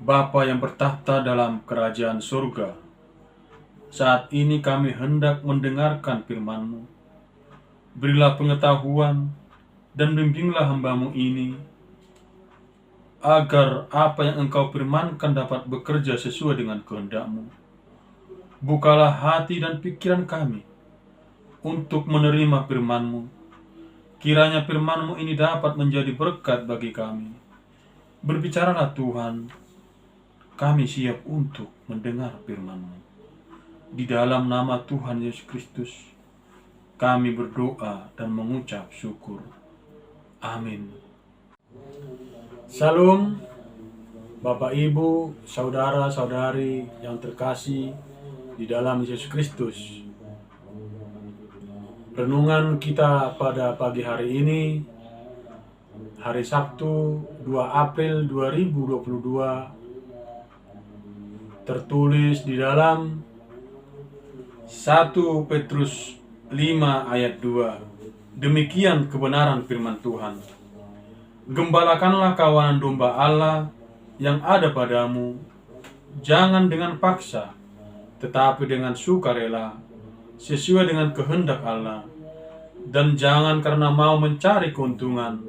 Bapa yang bertahta dalam kerajaan surga, saat ini kami hendak mendengarkan firman-Mu. Berilah pengetahuan dan bimbinglah hamba-Mu ini, agar apa yang Engkau firmankan dapat bekerja sesuai dengan kehendak-Mu. Bukalah hati dan pikiran kami untuk menerima firman-Mu. Kiranya firman-Mu ini dapat menjadi berkat bagi kami. Berbicaralah Tuhan, kami siap untuk mendengar firman-Mu. Di dalam nama Tuhan Yesus Kristus, kami berdoa dan mengucap syukur. Amin. Salam, Bapak Ibu, saudara-saudari yang terkasih di dalam Yesus Kristus. Renungan kita pada pagi hari ini, hari Sabtu 2 April 2022, tertulis di dalam 1 Petrus 5 ayat 2. Demikian kebenaran firman Tuhan. Gembalakanlah kawanan domba Allah yang ada padamu, jangan dengan paksa, tetapi dengan sukarela, sesuai dengan kehendak Allah, dan jangan karena mau mencari keuntungan,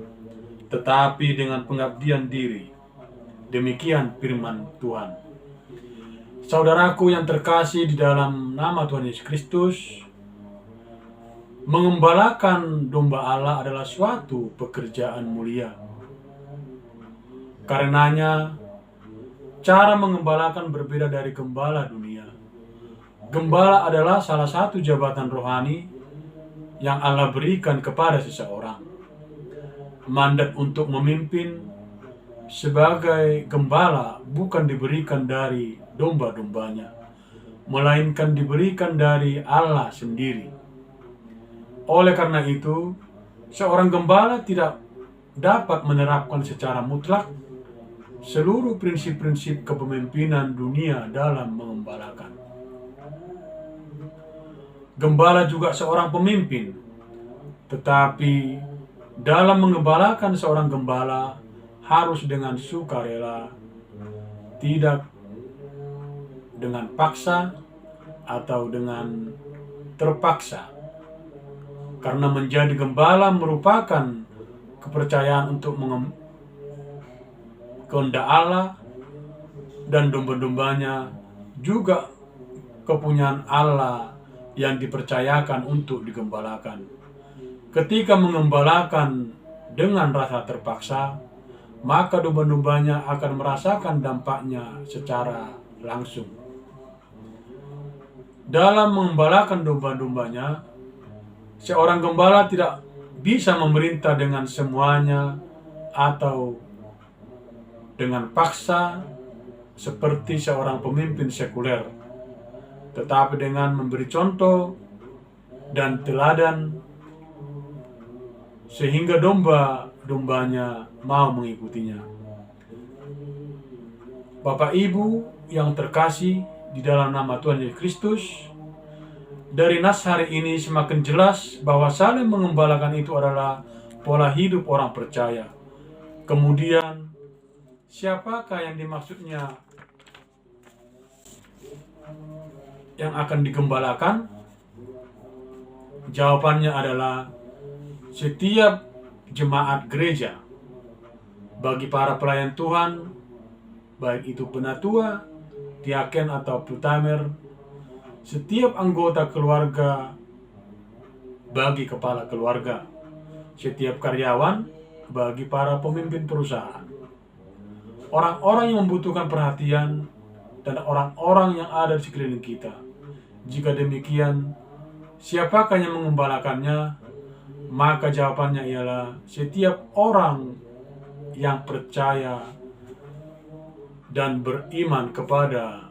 tetapi dengan pengabdian diri. Demikian firman Tuhan. Saudaraku yang terkasih di dalam nama Tuhan Yesus Kristus, mengembalakan domba Allah adalah suatu pekerjaan mulia. Karenanya, cara mengembalakan berbeda dari gembala dunia. Gembala adalah salah satu jabatan rohani yang Allah berikan kepada seseorang. Mandat untuk memimpin sebagai gembala bukan diberikan dari domba-dombanya, melainkan diberikan dari Allah sendiri. Oleh karena itu, seorang gembala tidak dapat menerapkan secara mutlak seluruh prinsip-prinsip kepemimpinan dunia dalam mengembalakan. Gembala juga seorang pemimpin, tetapi dalam mengembalakan seorang gembala harus dengan sukarela, tidak dengan paksa atau dengan terpaksa. Karena menjadi gembala merupakan kepercayaan untuk kehendak Allah, dan domba-dombanya juga kepunyaan Allah yang dipercayakan untuk digembalakan. Ketika mengembalakan dengan rasa terpaksa, maka domba-dombanya akan merasakan dampaknya secara langsung. Dalam mengembalakan domba-dombanya, seorang gembala tidak bisa memerintah dengan semuanya atau dengan paksa seperti seorang pemimpin sekuler, tetapi dengan memberi contoh dan teladan sehingga domba-dombanya mau mengikutinya. Bapak Ibu yang terkasih di dalam nama Tuhan Yesus Kristus, dari nas hari ini semakin jelas bahwa saling mengembalakan itu adalah pola hidup orang percaya. Kemudian, siapakah yang dimaksudnya yang akan digembalakan? Jawabannya adalah setiap jemaat gereja. Bagi para pelayan Tuhan, baik itu penatua, diaken atau putamer, setiap anggota keluarga bagi kepala keluarga, setiap karyawan bagi para pemimpin perusahaan, orang-orang yang membutuhkan perhatian, dan orang-orang yang ada di sekeliling kita. Jika demikian, siapakah yang mengembalakannya? Maka jawabannya ialah setiap orang yang percaya dan beriman kepada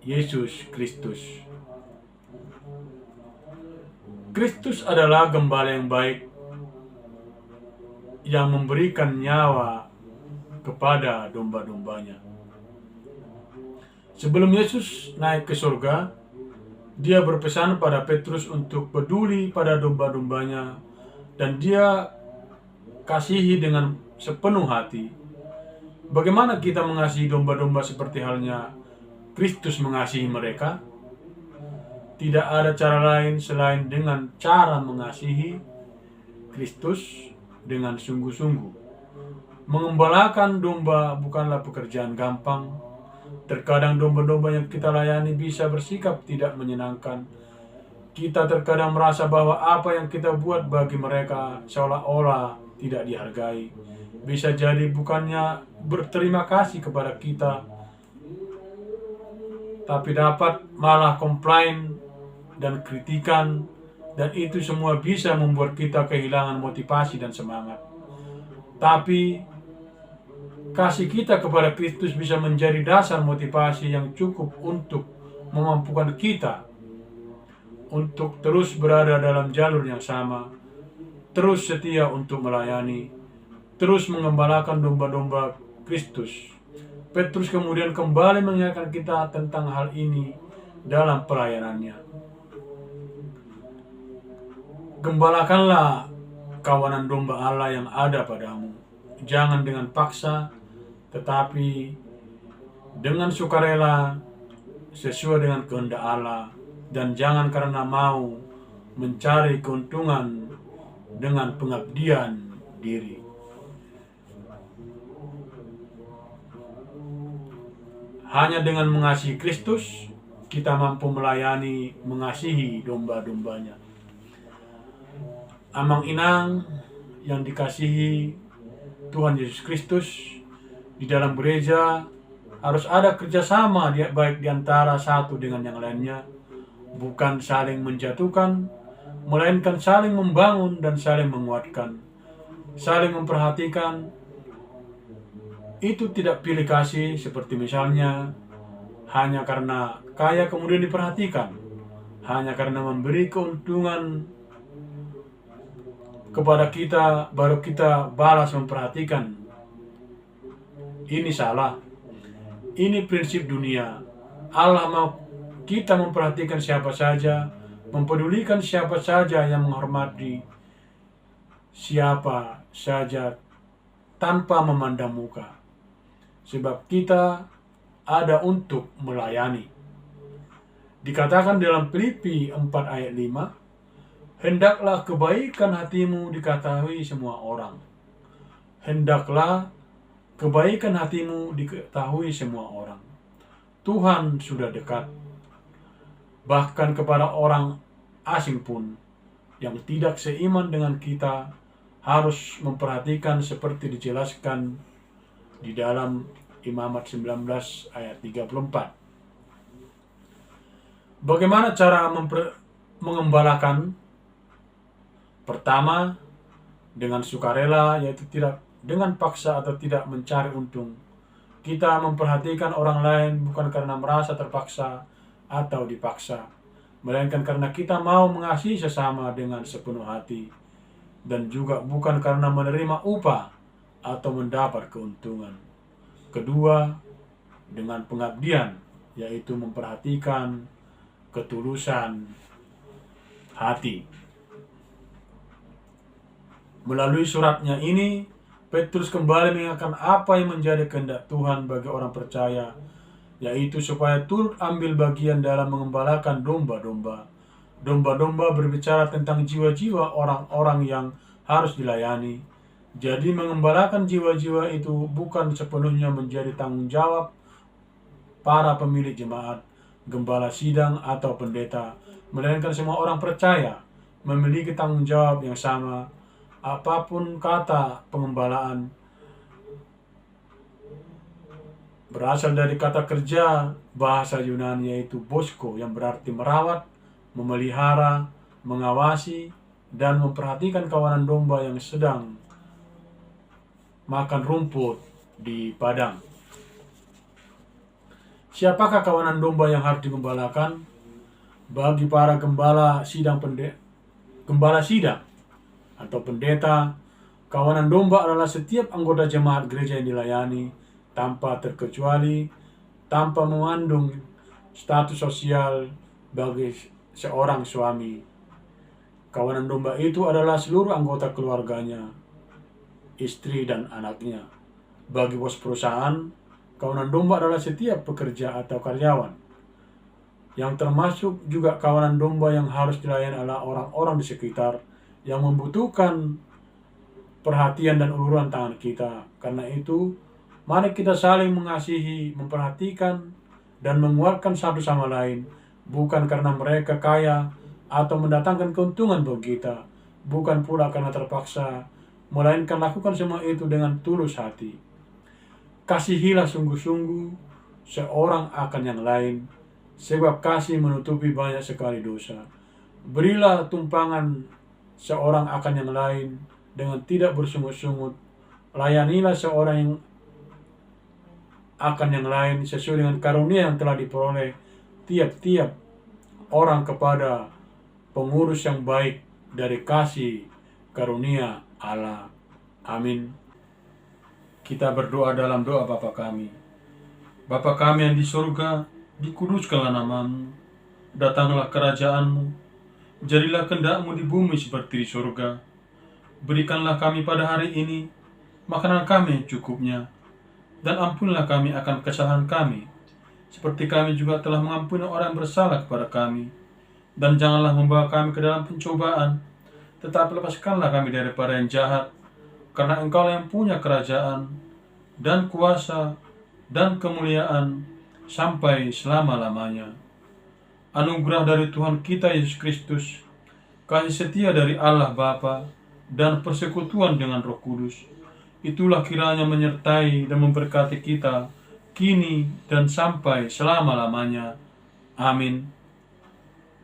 Yesus Kristus. Kristus adalah gembala yang baik yang memberikan nyawa kepada domba-dombanya. Sebelum Yesus naik ke surga, dia berpesan pada Petrus untuk peduli pada domba-dombanya, dan dia kasihi dengan sepenuh hati. Bagaimana kita mengasihi domba-domba seperti halnya Kristus mengasihi mereka? Tidak ada cara lain selain dengan cara mengasihi Kristus dengan sungguh-sungguh. Mengembalakan domba bukanlah pekerjaan gampang. Terkadang domba-domba yang kita layani bisa bersikap tidak menyenangkan. Kita terkadang merasa bahwa apa yang kita buat bagi mereka seolah-olah tidak dihargai. Bisa jadi bukannya berterima kasih kepada kita, tapi dapat malah komplain dan kritikan, dan itu semua bisa membuat kita kehilangan motivasi dan semangat. Tapi kasih kita kepada Kristus bisa menjadi dasar motivasi yang cukup untuk memampukan kita untuk terus berada dalam jalur yang sama, terus setia untuk melayani, terus mengembalakan domba-domba Kristus. Petrus kemudian kembali mengingatkan kita tentang hal ini dalam pelayanannya. Gembalakanlah kawanan domba Allah yang ada padamu, jangan dengan paksa, tetapi dengan sukarela sesuai dengan kehendak Allah, dan jangan karena mau mencari keuntungan dengan pengabdian diri. Hanya dengan mengasihi Kristus, kita mampu melayani, mengasihi domba-dombanya. Amang inang yang dikasihi Tuhan Yesus Kristus, di dalam gereja harus ada kerjasama baik di antara satu dengan yang lainnya, bukan saling menjatuhkan, melainkan saling membangun dan saling menguatkan, saling memperhatikan. Itu tidak pilih kasih, seperti misalnya hanya karena kaya kemudian diperhatikan, hanya karena memberi keuntungan kepada kita baru kita balas memperhatikan. Ini salah. Ini prinsip dunia. Allah mau kita memperhatikan siapa saja, mempedulikan siapa saja, yang menghormati siapa saja tanpa memandang muka. Sebab kita ada untuk melayani. Dikatakan dalam Filipi 4 ayat 5, hendaklah kebaikan hatimu diketahui semua orang. Hendaklah kebaikan hatimu diketahui semua orang. Tuhan sudah dekat. Bahkan kepada orang asing pun yang tidak seiman dengan kita harus memperhatikan seperti dijelaskan di dalam Imamat 19 ayat 34. Bagaimana cara mengembalakan? Pertama, dengan sukarela, yaitu tidak dengan paksa atau tidak mencari untung. Kita memperhatikan orang lain bukan karena merasa terpaksa atau dipaksa, melainkan karena kita mau mengasihi sesama dengan sepenuh hati, dan juga bukan karena menerima upah atau mendapat keuntungan. Kedua, dengan pengabdian, yaitu memperhatikan ketulusan hati. Melalui suratnya ini, Petrus kembali mengingatkan apa yang menjadi kehendak Tuhan bagi orang percaya, yaitu supaya turut ambil bagian dalam mengembalakan domba-domba. Domba-domba berbicara tentang jiwa-jiwa orang-orang yang harus dilayani. Jadi mengembalakan jiwa-jiwa itu bukan sepenuhnya menjadi tanggung jawab para pemilik jemaat, gembala sidang, atau pendeta, melainkan semua orang percaya memiliki tanggung jawab yang sama. Apapun kata pengembalaan berasal dari kata kerja bahasa Yunani, yaitu bosko, yang berarti merawat, memelihara, mengawasi, dan memperhatikan kawanan domba yang sedang makan rumput di padang. Siapakah kawanan domba yang harus digembalakan? Bagi para gembala sidang atau pendeta, kawanan domba adalah setiap anggota jemaat gereja yang dilayani tanpa terkecuali, tanpa mengandung status sosial bagi seorang suami. Kawanan domba itu adalah seluruh anggota keluarganya, istri dan anaknya. Bagi bos perusahaan, kawanan domba adalah setiap pekerja atau karyawan, yang termasuk juga kawanan domba yang harus dilayani adalah orang-orang di sekitar yang membutuhkan perhatian dan uluran tangan kita. Karena itu, mari kita saling mengasihi, memperhatikan, dan menguatkan satu sama lain, bukan karena mereka kaya atau mendatangkan keuntungan bagi kita, bukan pula karena terpaksa, melainkan lakukan semua itu dengan tulus hati. Kasihilah sungguh-sungguh seorang akan yang lain, sebab kasih menutupi banyak sekali dosa. Berilah tumpangan seorang akan yang lain dengan tidak bersungut-sungut. Layanilah seorang yang akan yang lain sesuai dengan karunia yang telah diperoleh tiap-tiap orang kepada pengurus yang baik dari kasih karunia Allah. Amin. Kita berdoa dalam doa Bapa kami. Bapa kami yang di surga, dikuduskanlah namamu, datanglah kerajaanmu, jadilah kehendak-Mu di bumi seperti di surga. Berikanlah kami pada hari ini makanan kami yang cukupnya, dan ampunilah kami akan kesalahan kami, seperti kami juga telah mengampuni orang yang bersalah kepada kami. Dan janganlah membawa kami ke dalam pencobaan, tetapi lepaskanlah kami daripada yang jahat, karena Engkau yang punya kerajaan, dan kuasa, dan kemuliaan, sampai selama-lamanya. Anugerah dari Tuhan kita Yesus Kristus, kasih setia dari Allah Bapa, dan persekutuan dengan Roh Kudus, itulah kiranya menyertai dan memberkati kita, kini dan sampai selama-lamanya. Amin.